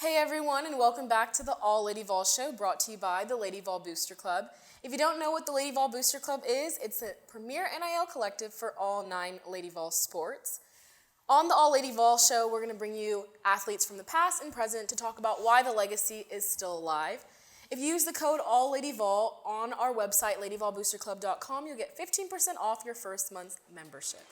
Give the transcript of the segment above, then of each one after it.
Hey everyone, and welcome back to the All Lady Vol Show, brought to you by the Lady Vol Booster Club. If you don't know what the Lady Vol Booster Club is, it's a premier NIL collective for all 9 Lady Vol sports. On the All Lady Vol Show, we're going to bring you athletes from the past and present to talk about why the legacy is still alive. If you use the code ALLLadyVol on our website, ladyvolboosterclub.com, you'll get 15% off your first month's membership.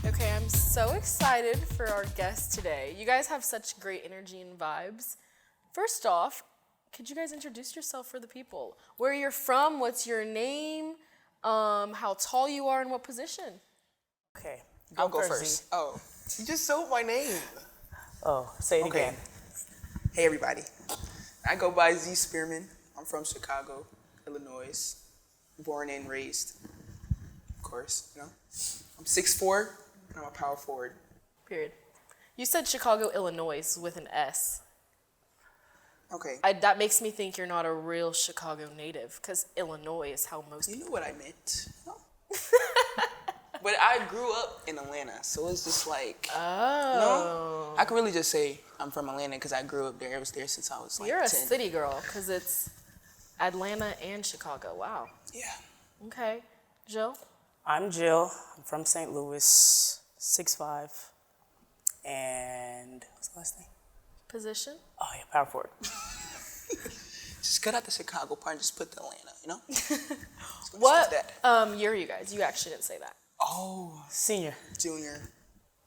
Okay, I'm so excited for our guest today. You guys have such great energy and vibes. First off, could you guys introduce yourself for the people? Where you're from, what's your name, how tall you are, and what position? Okay, I'll go first. Oh, you just sold my name. Oh, say it again. Hey everybody, I go by Zee Spearman. I'm from Chicago, Illinois, born and raised, of course, you know. I'm 6'4", and I'm a power forward. Period. You said Chicago, Illinois with an S. Okay. That makes me think you're not a real Chicago native, because Illinois is how most You people... know what I meant. No. But I grew up in Atlanta, so it's just like, Oh. no, I can really just say I'm from Atlanta because I grew up there. I was there since I was like You're 10. a city girl, because it's Atlanta and Chicago. Wow. Yeah. Okay. Jill? I'm Jill. I'm from St. Louis, 6'5", and what's the last name? Position? Oh yeah, power forward. Just cut out the Chicago part and just put the Atlanta, you know? So What that. year are you guys? You actually didn't say that. Oh, Senior. junior.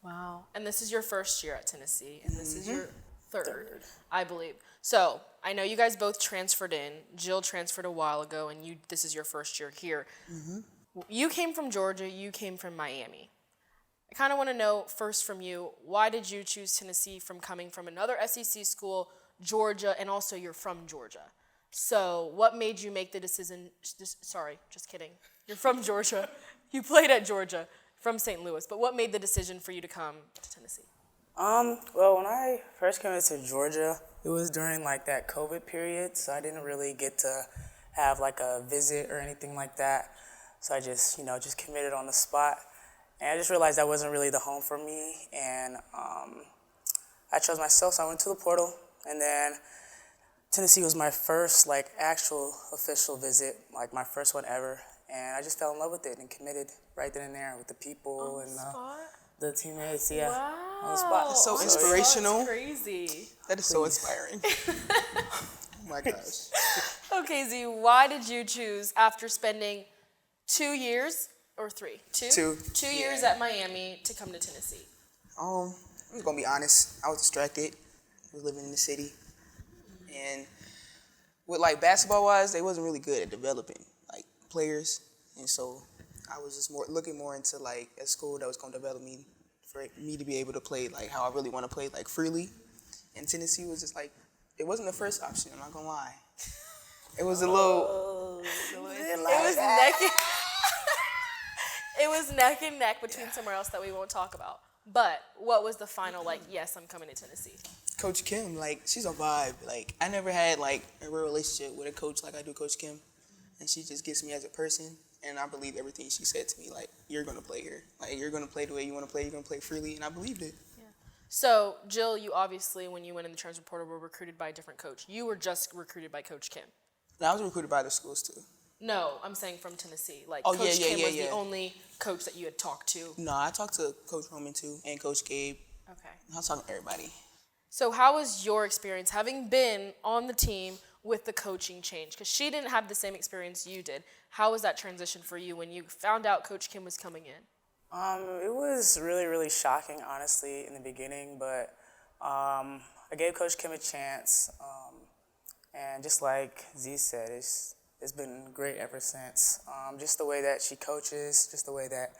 Wow. And this is your first year at Tennessee, and this is your third, I believe. So I know you guys both transferred in. Jill transferred a while ago, and this is your first year here. You came from Georgia. You came from Miami. I kind of want to know first from you, why did you choose Tennessee from coming from another SEC school, Georgia, and also you're from Georgia? So what made you make the decision? Sorry, just kidding. You're from Georgia. You played at Georgia from St. Louis, but what made the decision for you to come to Tennessee? Well, when I first came into Georgia, it was during like that COVID period, so I didn't really get to have like a visit or anything like that. So I just, just committed on the spot. And I just realized that wasn't really the home for me. And I chose myself, so I went to the portal. And then Tennessee was my first like actual official visit, like my first one ever. And I just fell in love with it and committed right then and there with the people and the teammates. Yeah, Wow. on the spot. That's so inspirational. That's crazy. That is so inspiring. Oh my gosh. Okay, Zee, why did you choose, after spending 2 years or 3? 2? 2 years at Miami to come to Tennessee? I'm just gonna be honest. I was distracted. I was living in the city, and with like basketball wise, they wasn't really good at developing like players, and so I was just looking more into like a school that was gonna develop me for me to be able to play like how I really want to play, like freely. And Tennessee was just like, it wasn't the first option. I'm not gonna lie. It was a little. It was neck and neck between somewhere else that we won't talk about. But what was the final, yes, I'm coming to Tennessee? Coach Kim, like, she's a vibe. Like, I never had, like, a real relationship with a coach like I do Coach Kim. And she just gets me as a person. And I believe everything she said to me, like, you're going to play here. Like, you're going to play the way you want to play. You're going to play freely. And I believed it. Yeah. So, Jill, you obviously, when you went in the transfer portal, were recruited by a different coach. You were just recruited by Coach Kim. And I was recruited by the schools, too. No, I'm saying from Tennessee. Like, Oh, Coach Kim was yeah. the only coach that you had talked to. No, I talked to Coach Roman, too, and Coach Gabe. Okay. I was talking to everybody. So how was your experience having been on the team with the coaching change? Because she didn't have the same experience you did. How was that transition for you when you found out Coach Kim was coming in? It was really, really shocking, honestly, in the beginning. But I gave Coach Kim a chance. And just like Zee said, it's been great ever since. Just the way that she coaches, just the way that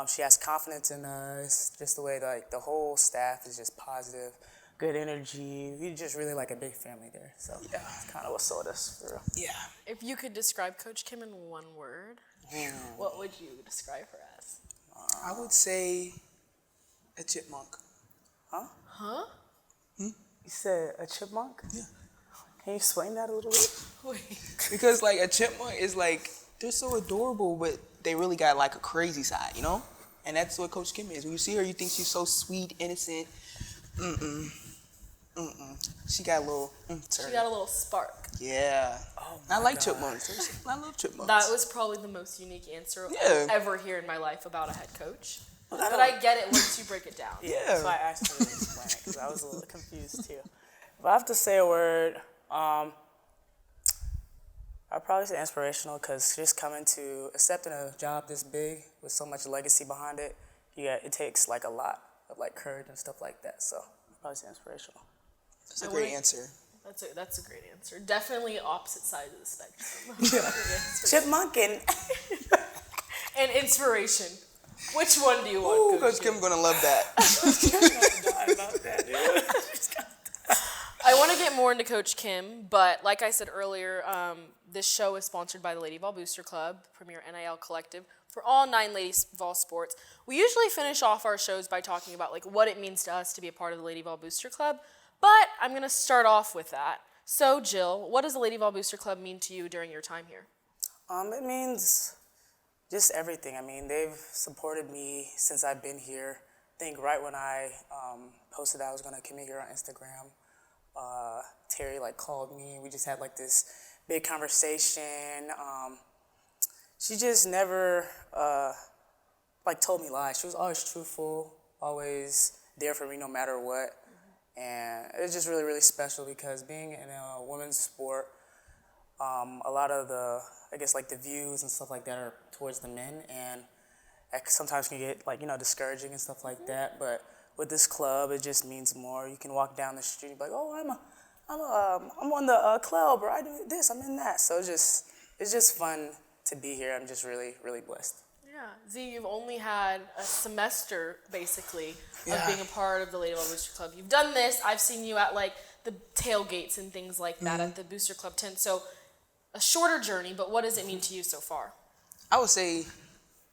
she has confidence in us, just the way that the whole staff is just positive, good energy. We just really like a big family there. So Yeah. that's kind of what sold us, for real. Yeah. If you could describe Coach Kim in one word, what would you describe her as? I would say a chipmunk. Huh? You said a chipmunk? Yeah. Can you explain that a little bit? Wait. Because, like, a chipmunk is, like, they're so adorable, but they really got like a crazy side, you know? And that's what Coach Kim is. When you see her, you think she's so sweet, innocent. She got a little. She got a little spark. Yeah. Oh I my like God. chipmunks. I love chipmunks. That was probably the most unique answer Yeah. I'll ever hear in my life about a head coach. But I get it once you break it down. Yeah, that's why I asked you to explain it, because I was a little confused too. If I have to say a word, I'd probably say inspirational, because just coming to accepting a job this big with so much legacy behind it, it takes like a lot of like courage and stuff like that. So I'd probably say inspirational. That's a great answer. That's a great answer. Definitely opposite sides of the spectrum. Chipmunk and And inspiration. Which one do you want, Ooh, Coach Kim gonna love that. I want to get more into Coach Kim, but like I said earlier, this show is sponsored by the Lady Vol Booster Club, premier NIL collective for all 9 Lady Vol sports. We usually finish off our shows by talking about like what it means to us to be a part of the Lady Vol Booster Club, but I'm going to start off with that. So, Jill, what does the Lady Vol Booster Club mean to you during your time here? It means just everything. I mean, they've supported me since I've been here. I think right when I posted that I was going to come here on Instagram, Terry like called me. We just had like this big conversation. She just never like told me lies. She was always truthful, always there for me no matter what. And it's just really, really special because being in a women's sport, a lot of the, I guess, like the views and stuff like that are towards the men, and that sometimes can get like, discouraging and stuff like that. But with this club, it just means more. You can walk down the street and be like, oh, I'm on the club, or I do this, I'm in that. So it's just fun to be here. I'm just really, really blessed. Yeah, Zee, you've only had a semester, basically, of being a part of the Lady Vol Booster Club. You've done this. I've seen you at, like, the tailgates and things like that at the Booster Club tent. So, a shorter journey, but what does it mean to you so far? I would say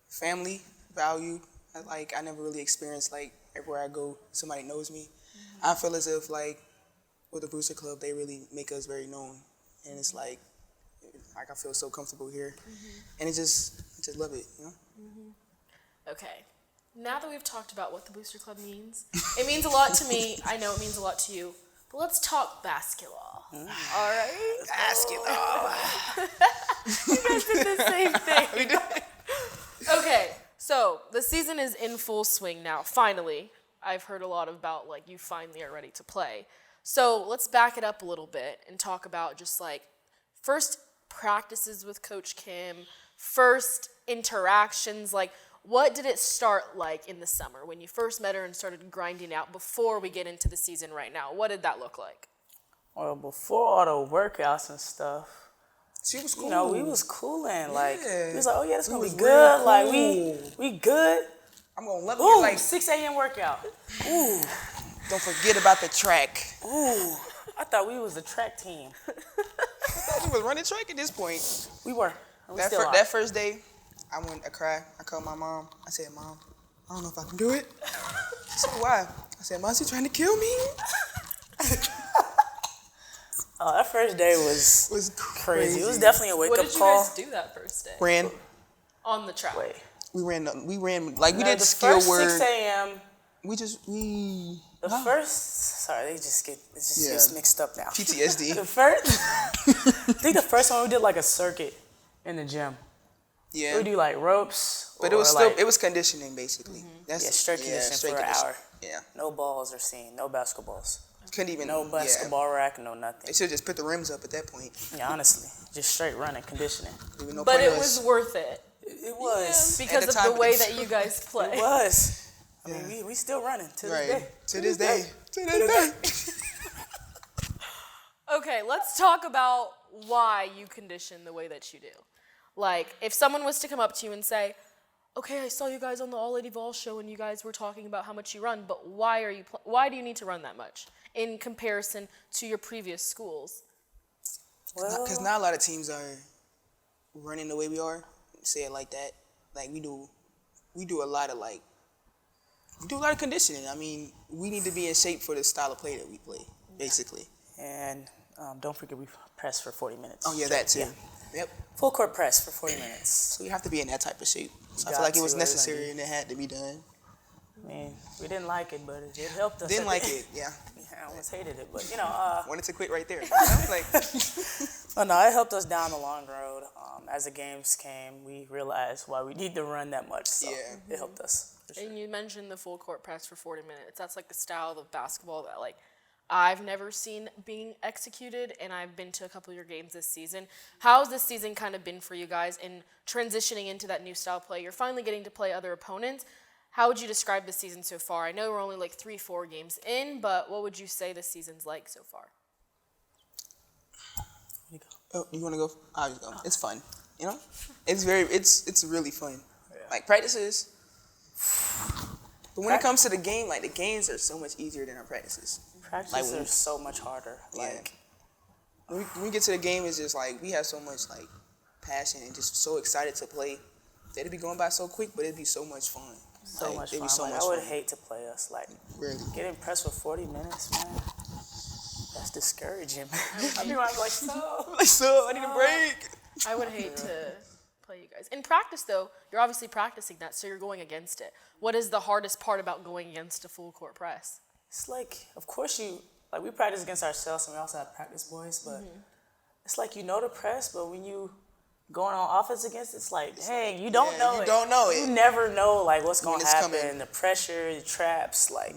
family, value. I never really experienced, like, everywhere I go, somebody knows me. I feel as if, like, with the Booster Club, they really make us very known. And it's like I feel so comfortable here. And I just love it, Okay. Now that we've talked about what the Booster Club means, it means a lot to me. I know it means a lot to you. But let's talk basketball. All right? Basketball. You guys did the same thing. We did. Okay, so the season is in full swing now, finally. I've heard a lot about, like, you finally are ready to play. So let's back it up a little bit and talk about just, like, first practices with Coach Kim, first interactions, like, what did it start like in the summer when you first met her and started grinding out before we get into the season right now? What did that look like? Well, before all the workouts and stuff, She was cool. we was cooling. Like, Yeah. we was like, oh yeah, it's gonna be was good. real Like, cool. we good. I'm going to love Ooh, it. Like, 6 a.m. workout. Ooh, don't forget about the track. ooh. I thought we was the track team. We was running track at this point. We were. And we That, still are. that first day, I cried. I called my mom. I said, Mom, I don't know if I can do it. She said, why? I said, Mom's he trying to kill me? Oh, that first day was It was crazy. It was definitely a What wake-up did you call. guys do that first day? Ran. On the track. Wait. We ran like we No, did the skill first word. 6 a.m. We The first, sorry, it just gets mixed up now. PTSD. The first, I think the first one we did like a circuit in the gym. Yeah. We do like ropes. But it was or, still like, it was conditioning basically. That's straight conditioning for an hour. Yeah. No balls are seen, no basketballs. Couldn't even No basketball rack, no nothing. They should just put the rims up at that point. Yeah, honestly, just straight running, conditioning. Even no But point it was worth it It was. because At the of time, the way it's- that you guys play. It was. I mean, we still running to this day. To this day. To this day. Okay, let's talk about why you condition the way that you do. Like, if someone was to come up to you and say, okay, I saw you guys on the All Lady Vol show and you guys were talking about how much you run, but why do you need to run that much in comparison to your previous schools? Because not a lot of teams are running the way we are. Say it like that. Like we do a lot of conditioning. I mean, we need to be in shape for the style of play that we play, basically. And don't forget we pressed for 40 minutes. Oh yeah, that too. Yeah. Yep. Full court press for 40 minutes. So you have to be in that type of shape. So I Got feel like it to, was right? necessary and it had to be done. I mean, we didn't like it, but it helped us. Didn't like it, yeah. I almost hated it, but Wanted to quit right there. You know? Like, but no, it helped us down the long road. As the games came, we realized why we need to run that much. So it helped us. For sure. And you mentioned the full court press for 40 minutes. That's like the style of basketball that like I've never seen being executed, and I've been to a couple of your games this season. How's this season kind of been for you guys in transitioning into that new style of play? You're finally getting to play other opponents. How would you describe this season so far? I know we're only like 3-4 games in, but what would you say this season's like so far? oh, you want to go? I'll just go. It's fun. You know? It's really fun. Yeah. Like practices. But when it comes to the game, like the games are so much easier than our practices. Practices are so much harder. Like when we get to the game, it's just like we have so much like passion and just so excited to play. It'd be going by so quick, but it'd be so much fun. So much it'd fun. be so much I would fun. hate to play us. Like Really. getting pressed for 40 minutes, man. That's discouraging. I'd be like, So I need a break. I would hate to play you guys. In practice, though, you're obviously practicing that, so you're going against it. What is the hardest part about going against a full court press? It's like, of course we practice against ourselves and we also have practice boys, but it's like the press, but when you going on offense against it, it's like, dang, you don't know it. You don't know it. You never know like what's going to happen, coming. the pressure, the traps, like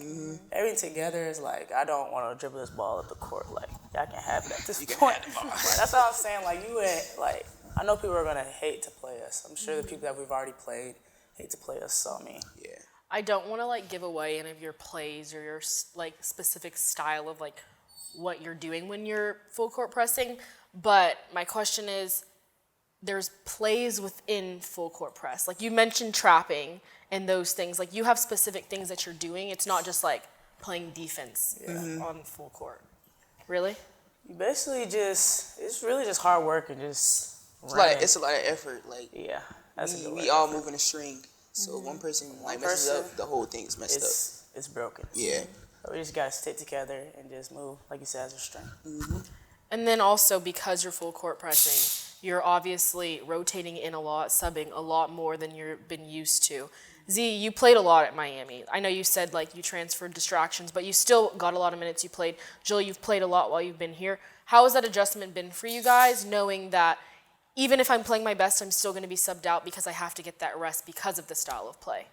everything together is like, I don't want to dribble this ball up the court. Like, I can have it at this point. That's what I'm saying. Like, I know people are going to hate to play us. I'm sure the people that we've already played hate to play us, so I mean. Yeah. I don't want to like give away any of your plays or your like specific style of like what you're doing when you're full court pressing, but my question is, there's plays within full court press. Like you mentioned trapping and those things. Like you have specific things that you're doing. It's not just like playing defense on full court. Really? You basically it's really just hard work and just It's a lot of effort. Like we all move in a string. So one person messes up, the whole thing's messed up. It's broken. Yeah. So we just gotta stick together and just move, like you said, as a string. And then also because you're full court pressing, you're obviously rotating in a lot, subbing a lot more than you've been used to. Zee, you played a lot at Miami. I know you said like you transferred distractions, but you still got a lot of minutes you played. Jill, you've played a lot while you've been here. How has that adjustment been for you guys, knowing that even if I'm playing my best, I'm still going to be subbed out because I have to get that rest because of the style of play?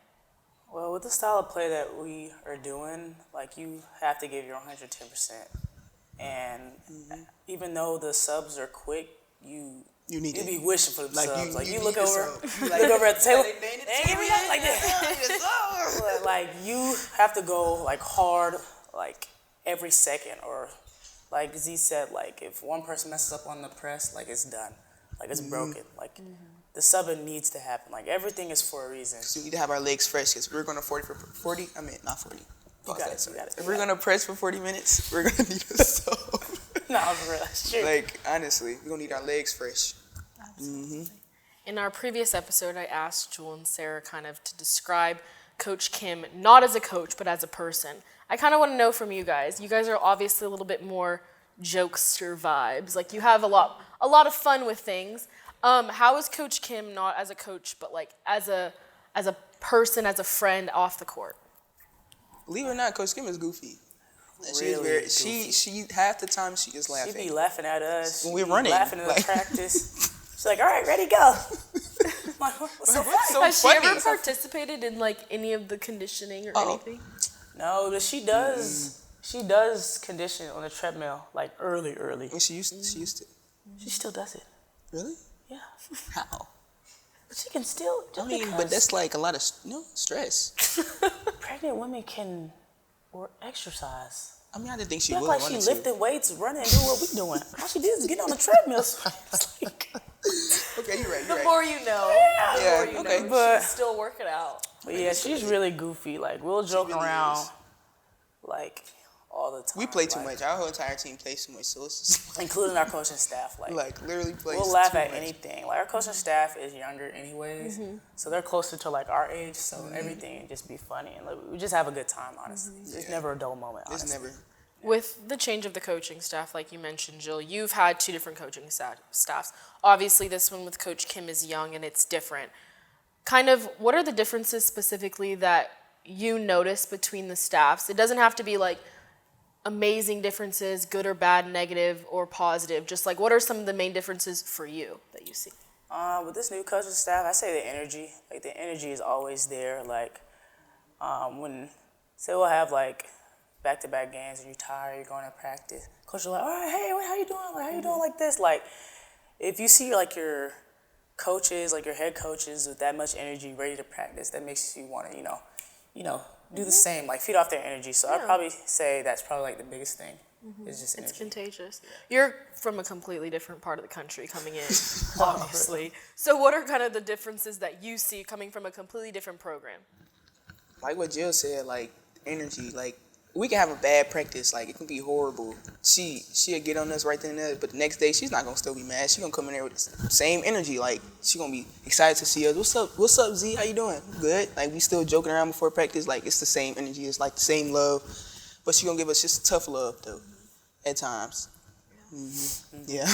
Well, with the style of play that we are doing, like you have to give your 110%. And even though the subs are quick, you be wishing for the subs. You look over at the table. They ain't give me that like that. But like you have to go like hard, like every second, or like Zee said, like if one person messes up on the press, like it's done, like it's broken. Like the subbing needs to happen. Like everything is for a reason. So we need to have our legs fresh because we're going to 40. I mean, not 40. You got it. If we're going to press for 40 minutes, we're going to need a sub. No, for real, that's true. Like honestly, we're going to need our legs fresh. Absolutely. In our previous episode, I asked Jewel and Sara kind of to describe Coach Kim, not as a coach, but as a person. I kind of want to know from you guys. You guys are obviously a little bit more jokester vibes. Like you have a lot of fun with things. How is Coach Kim not as a coach, but like as a person, as a friend off the court? Believe it or not, Coach Kim is goofy. Really she half the time she is laughing. She be laughing at us. When we're running. Laughing in the practice. She's like, all right, ready, go. Like, what's so funny? Has she ever participated in like any of the conditioning or anything? No, but she does. She does condition on the treadmill like early. Well, she used to. She still does it. Really? Yeah. How? But she can still. I mean, but that's like a lot of stress. Pregnant women can exercise. I mean, I didn't think she She would. like she lifted weights, running, and doing what we doing. All she did is get on the treadmill. It's like, Okay, you're right. The more you know. Yeah, The more you okay. know. But- She's still working out. but yeah, she's really goofy. Like we'll joke really around, is. like all the time. We play too like, much. Our whole entire team plays too much, so it's just including our coaching staff. like literally plays. We'll laugh too at much. anything. Like our coaching staff is younger anyways, so they're closer to like our age. So everything just be funny and like, we just have a good time. Honestly, there's never a dull moment. It's Honestly. With the change of the coaching staff, like you mentioned, Jill, you've had two different coaching staffs. Obviously, this one with Coach Kim is young and it's different. Kind of, what are the differences specifically that you notice between the staffs? It doesn't have to be like amazing differences, good or bad, negative or positive. Just like, what are some of the main differences for you that you see? With this new coaching staff, I say the energy. Like, the energy is always there. Like, when, say we'll have like back-to-back games and you're tired, you're going to practice. Coach will like, all right, hey, how you doing? Like, how you doing like this? Like, if you see like your coaches, like your head coaches with that much energy ready to practice, that makes you want to, do the same, like feed off their energy. So I'd probably say that's probably like the biggest thing. It's just energy. It's contagious. You're from a completely different part of the country coming in, obviously. So what are kind of the differences that you see coming from a completely different program? Like what Jill said, like energy, like we can have a bad practice, like it can be horrible. She'll get on us right then and there, but the next day she's not gonna still be mad. She's gonna come in there with the same energy, like she's gonna be excited to see us. What's up, Zee? How you doing? Good. Like we still joking around before practice, like it's the same energy, it's like the same love, but she gonna give us just tough love though, at times. Yeah.